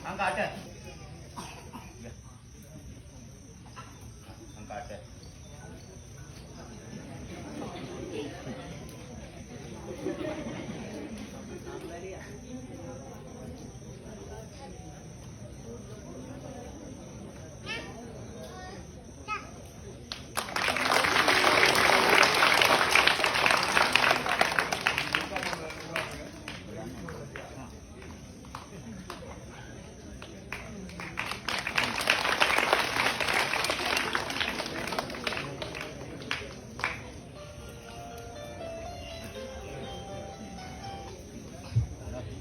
Angka 8. Angka 8.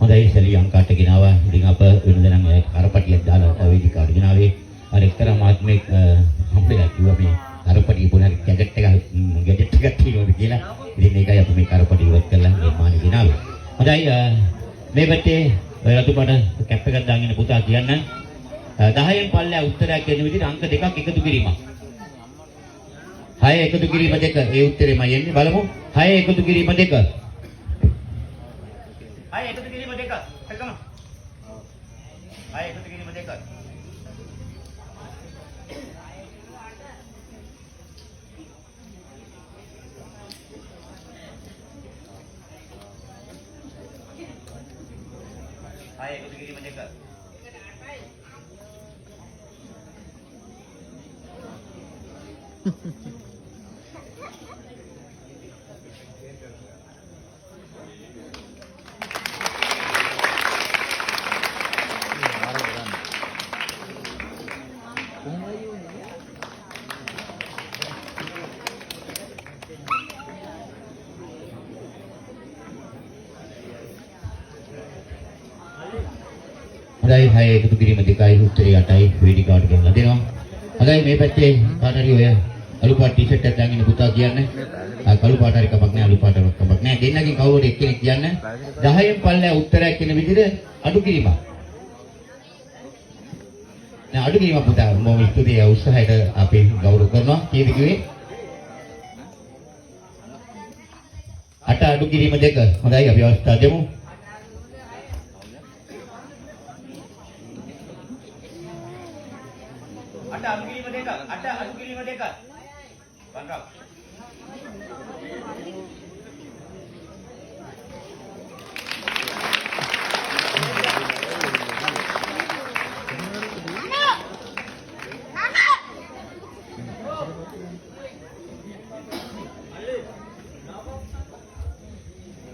හොඳයි සැලී අංකාට ගෙනාවා. ඉතින් අප වෙනදනම් කරපටියක් දාලා වේදිකාවට ගෙනාවේ. අර එක්තරා මාත්මෙක් හම්බෙලා කිව්වා මේ කරපටිය පොණක් ගැජට් එකක් තියෙනවා කියලා. ඉතින් ඒකයි අපි මේ කරපටිය ඉවත් කරලා මේ මානි ගෙනාවේ. හොඳයි මේ පැත්තේ රතුපඩ කැප් එකක් දාගෙන ඉන්න පුතා කියන්න 10න් පල්ලෙහා උත්තරයක් දෙන විදිහට අංක දෙකක් එකතු කිරීමක්. 6 එකතු කිරීම 2 ඒ උත්තරෙමයි එන්නේ. බලමු 6 එකතු කිරීම 2. Hai එකතු කිරීම 2. එකම. Hai එකතු කිරීම 2. Hai එකතු කිරීම 2. හොඳයි 6 එකතු කිරීම 2යි උත්තරේ 8යි වේදිකාවට ගෙනලා දෙනවා. හොඳයි මේ පැත්තේ කාට හරි ඔය අලු පාට ටී-ෂර්ට් එකක් දාගෙන පුතා කියන්නේ. කළු පාට හරි කමක් නැහැ අලු පාට කමක් නැහැ. දෙන්නගෙන් කවුරුද එක්කෙනෙක් කියන්න 10න් පල්ලෙහා උත්තරයක් කියන විදිහට අඩු කිරීමක්. නෑ අඩු කිරීමක් පුතා මොම ස්තුතියි උත්සාහයට අපි ගෞරව කරනවා. කීයද කිව්වේ? 8 අඩු කිරීම 2. හොඳයි අපි අවස්ථාව දෙමු. Ada adu kirim 2. Ada adu kirim 2. Bangkap.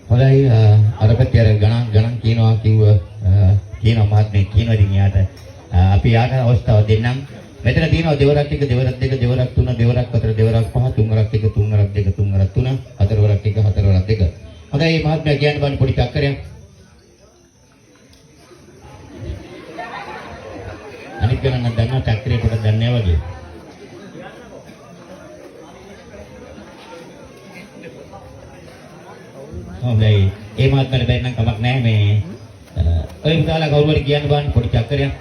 හොඳයි අර පැත්තේ අර ගණන් කියනවා කියනවා මහත්මේ කියනවා ඉතින් යාට අපි යාට අවස්ථාව දෙන්නම්. මෙතන තියෙනවා දෙවරක් 1 දෙවරක් 2 දෙවරක් 3 දෙවරක් 4 දෙවරක් 5 තුන්වරක් 1 තුන්වරක් 2 තුන්වරක් 3 හතරවරක් 1 හතරවරක් 2. හොඳයි මේ මහත්මයා කියන්න බලන්න පොඩි චක්‍රයක්. අනිත් ගණන් නම් දන්නවා චක්‍රේ පොඩක් දන්නේ නැහැ වගේ. හොඳයි ඒ මහත්මයාට බැරි නම් කමක් නැහැ මේ ඔය පුතාලා කවුරු හරි කියන්න බලන්න පොඩි චක්‍රයක්.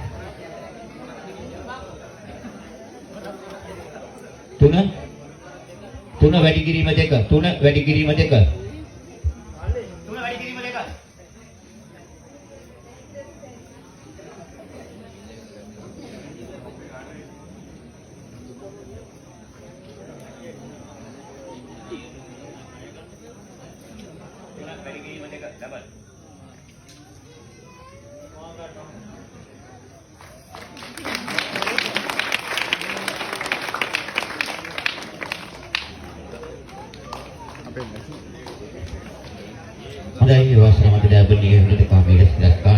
3 වැඩි කිරීම 2 3 වැඩි කිරීම 2 3 වැඩි කිරීම 2. වැඩි කිරීම 2 ඩබල්. හොඳයි වාසනාවන්ත දයාබලිය විදිහට කාමීර සිලක්කා